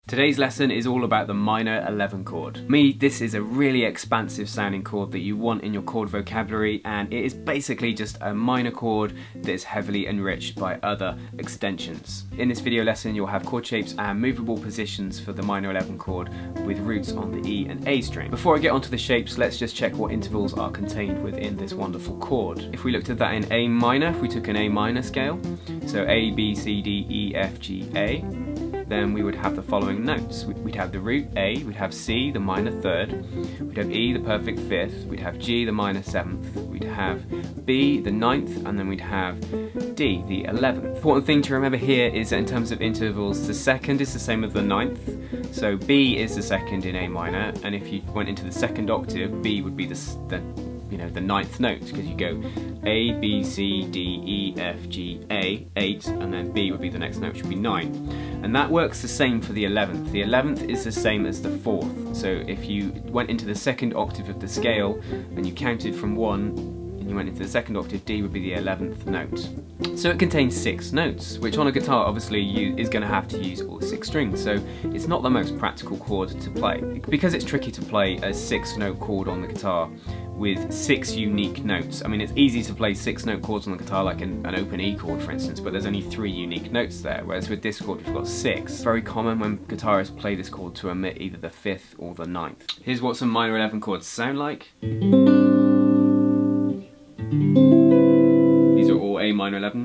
Today's lesson is all about the minor 11 chord. For me, this is a really expansive sounding chord that you want in your chord vocabulary, and it is basically just a minor chord that is heavily enriched by other extensions. In this video lesson, you'll have chord shapes and movable positions for the minor 11 chord with roots on the E and A string. Before I get onto the shapes, let's just check what intervals are contained within this wonderful chord. If we looked at that in A minor, if we took an A minor scale, so A, B, C, D, E, F, G, A, then we would have the following notes. We'd have the root A, we'd have C, the minor third, we'd have E, the perfect fifth, we'd have G, the minor seventh, we'd have B, the ninth, and then we'd have D, the 11th. Important thing to remember here is that in terms of intervals, the second is the same as the ninth, so B is the second in A minor, and if you went into the second octave, B would be the ninth note, because you go A, B, C, D, E, F, G, A, 8, and then B would be the next note, which would be 9. And that works the same for the 11th. The 11th is the same as the 4th. So if you went into the second octave of the scale and you counted from 1 and you went into the second octave, D would be the 11th note. So it contains 6 notes, which on a guitar obviously is going to have to use all 6 strings, so it's not the most practical chord to play. Because it's tricky to play a 6-note chord on the guitar with 6 unique notes. I mean, it's easy to play 6-note chords on the guitar, like an open E chord for instance, but there's only 3 unique notes there, whereas with this chord we've got 6. It's very common when guitarists play this chord to omit either the 5th or the 9th. Here's what some minor 11 chords sound like. These are all A minor 11.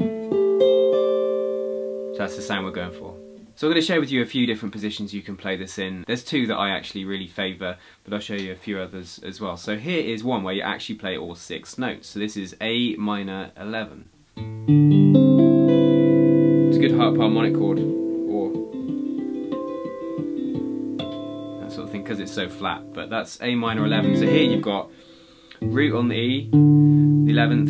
So that's the sound we're going for. So I'm going to share with you a few different positions you can play this in. There's 2 that I actually really favour, but I'll show you a few others as well. So here is one where you actually play all 6 notes. So this is A minor 11. It's a good harmonic chord, or that sort of thing, because it's so flat, but that's A minor 11. So here you've got root on the E, the 11th,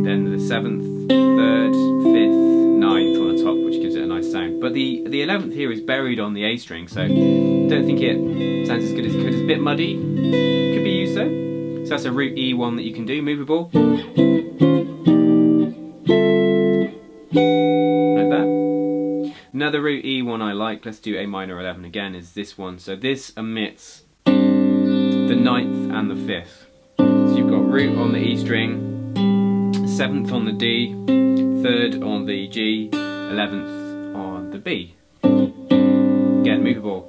then the 7th, 3rd, 5th, 9th on the top, which gives it a nice sound. But the 11th here is buried on the A string, so I don't think it sounds as good as it could. It's a bit muddy, could be used though. So that's a root E one that you can do, movable. Like that. Another root E one I like, let's do A minor 11 again, is this one. So this omits the 9th and the 5th. So you've got root on the E string, 7th on the D, 3rd on the G, 11th on the B. Again, movable.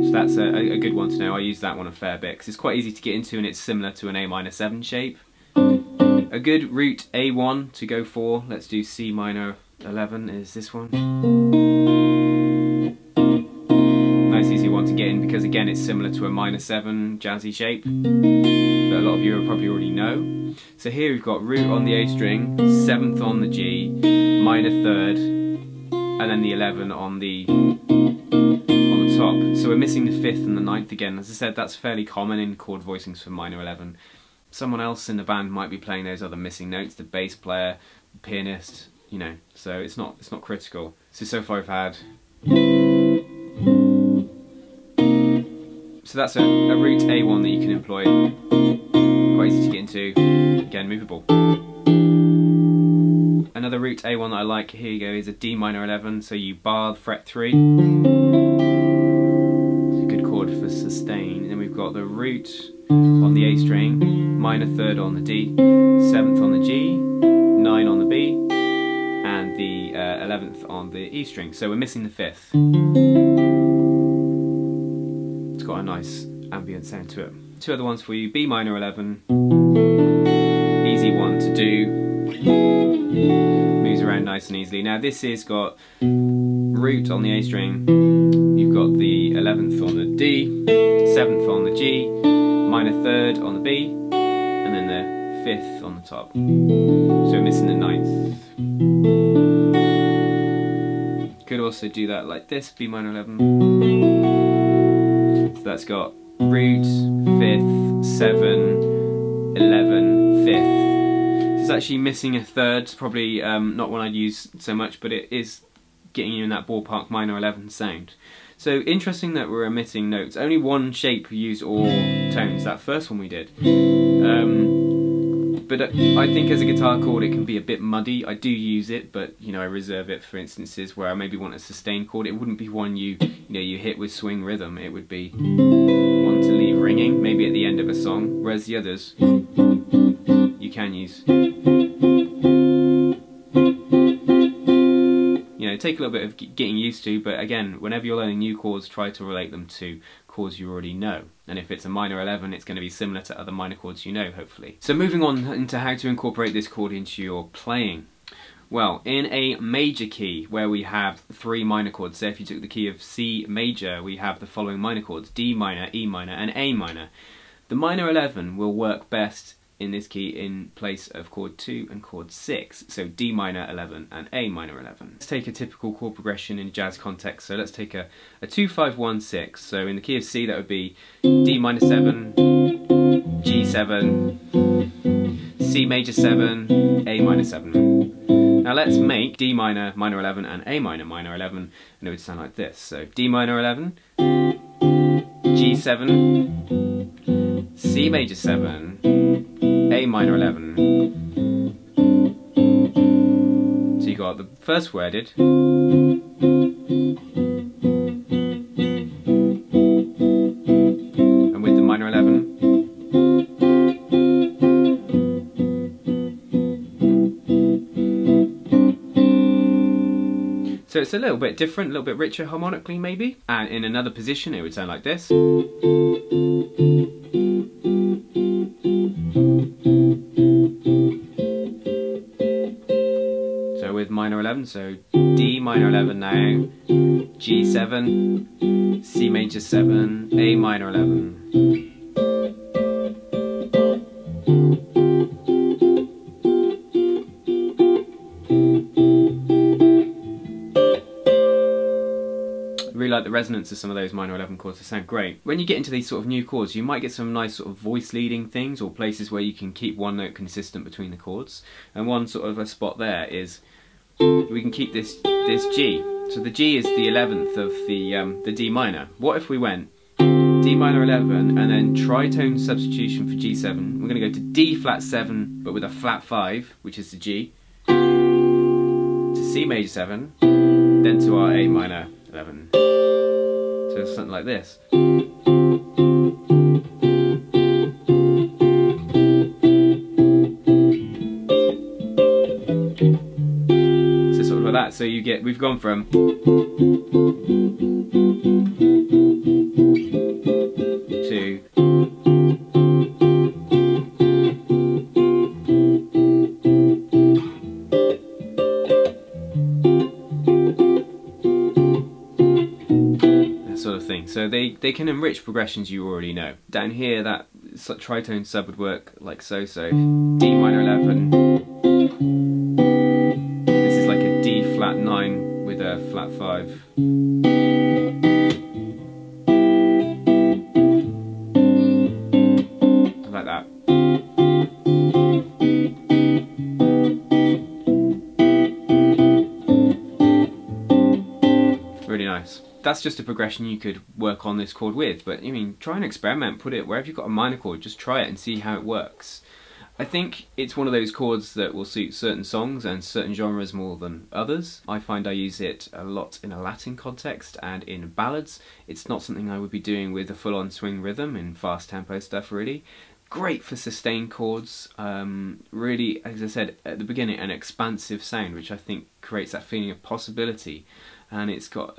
So that's a good one to know. I use that one a fair bit because it's quite easy to get into and it's similar to an A minor 7 shape. A good root A1 to go for, let's do C minor 11, is this one. Nice easy one to get in because again it's similar to a minor 7 jazzy shape that a lot of you will probably already know. So here we've got root on the A string, 7th on the G, minor 3rd, and then the 11 on the top. So we're missing the 5th and the 9th again. As I said, that's fairly common in chord voicings for minor 11. Someone else in the band might be playing those other missing notes, the bass player, the pianist, you know, so it's not critical. So far I've had. So that's a root A1 that you can employ. Quite easy to get into. Again, movable. Another root A1 that I like, here you go, is a D minor 11, so you bar fret 3. It's a good chord for sustain. And then we've got the root on the A string, minor 3rd on the D, 7th on the G, 9 on the B, and the 11th on the E string. So we're missing the 5th. It's got a nice ambient sound to it. 2 other ones for you, B minor 11, easy one to do, moves around nice and easily. Now this has got root on the A string, you've got the 11th on the D, 7th on the G, minor 3rd on the B, and then the 5th on the top. So we're missing the 9th. Could also do that like this, B minor 11. So that's got root, 5th, 7, 11, 5th. So it's actually missing a 3rd, it's probably not one I'd use so much, but it is getting you in that ballpark minor 11 sound. So interesting that we're omitting notes. Only one shape used all tones, that first one we did. But I think as a guitar chord it can be a bit muddy. I do use it, but you know, I reserve it for instances where I maybe want a sustained chord. It wouldn't be one you hit with swing rhythm. It would be one to leave ringing, maybe at the end of a song, whereas the others you can use. Take a little bit of getting used to, but again, whenever you're learning new chords, try to relate them to chords you already know. And if it's a minor 11, it's going to be similar to other minor chords you know, hopefully. So moving on into how to incorporate this chord into your playing. Well, in a major key where we have 3 minor chords, so if you took the key of C major, we have the following minor chords: D minor, E minor, and A minor. The minor 11 will work best in this key in place of chord 2 and chord 6, so D minor 11 and A minor 11. Let's take a typical chord progression in jazz context, so let's take a 2-5-1-6, so in the key of C that would be D minor 7, G7, C major 7, A minor 7. Now let's make D minor minor 11 and A minor minor 11, and it would sound like this, so D minor 11, G7, C major 7, A minor 11. So you got the first worded, and with the minor 11, so it's a little bit different, a little bit richer harmonically maybe, and in another position it would sound like this. With minor 11, so D minor 11 now, G7, C major 7, A minor 11. I really like the resonance of some of those minor 11 chords, they sound great. When you get into these sort of new chords, you might get some nice sort of voice leading things, or places where you can keep one note consistent between the chords. And one sort of a spot there is we can keep this G. So the G is the 11th of the D minor. What if we went D minor 11 and then tritone substitution for G7? We're going to go to D flat 7 but with a flat 5, which is the G, to C major 7, then to our A minor 11. So something like this. So you get, we've gone from to that sort of thing. So they can enrich progressions you already know. Down here, that tritone sub would work like so. So D minor 11. Flat 9 with a flat 5. Like that. Really nice. That's just a progression you could work on this chord with, but I mean, try and experiment, put it wherever you've got a minor chord, just try it and see how it works. I think it's one of those chords that will suit certain songs and certain genres more than others. I find I use it a lot in a Latin context and in ballads. It's not something I would be doing with a full-on swing rhythm in fast tempo stuff really. Great for sustained chords, really, as I said at the beginning, an expansive sound which I think creates that feeling of possibility, and it's got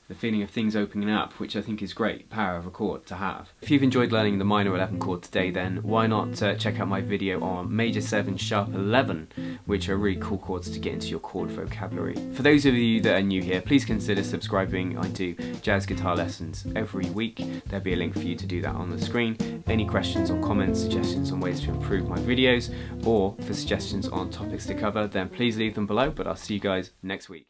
the feeling of things opening up, which I think is great power of a chord to have. If you've enjoyed learning the minor 11 chord today, then why not check out my video on major 7 sharp 11, which are really cool chords to get into your chord vocabulary. For those of you that are new here, please consider subscribing. I do jazz guitar lessons every week. There'll be a link for you to do that on the screen. Any questions or comments, suggestions on ways to improve my videos, or for suggestions on topics to cover, then please leave them below, but I'll see you guys next week.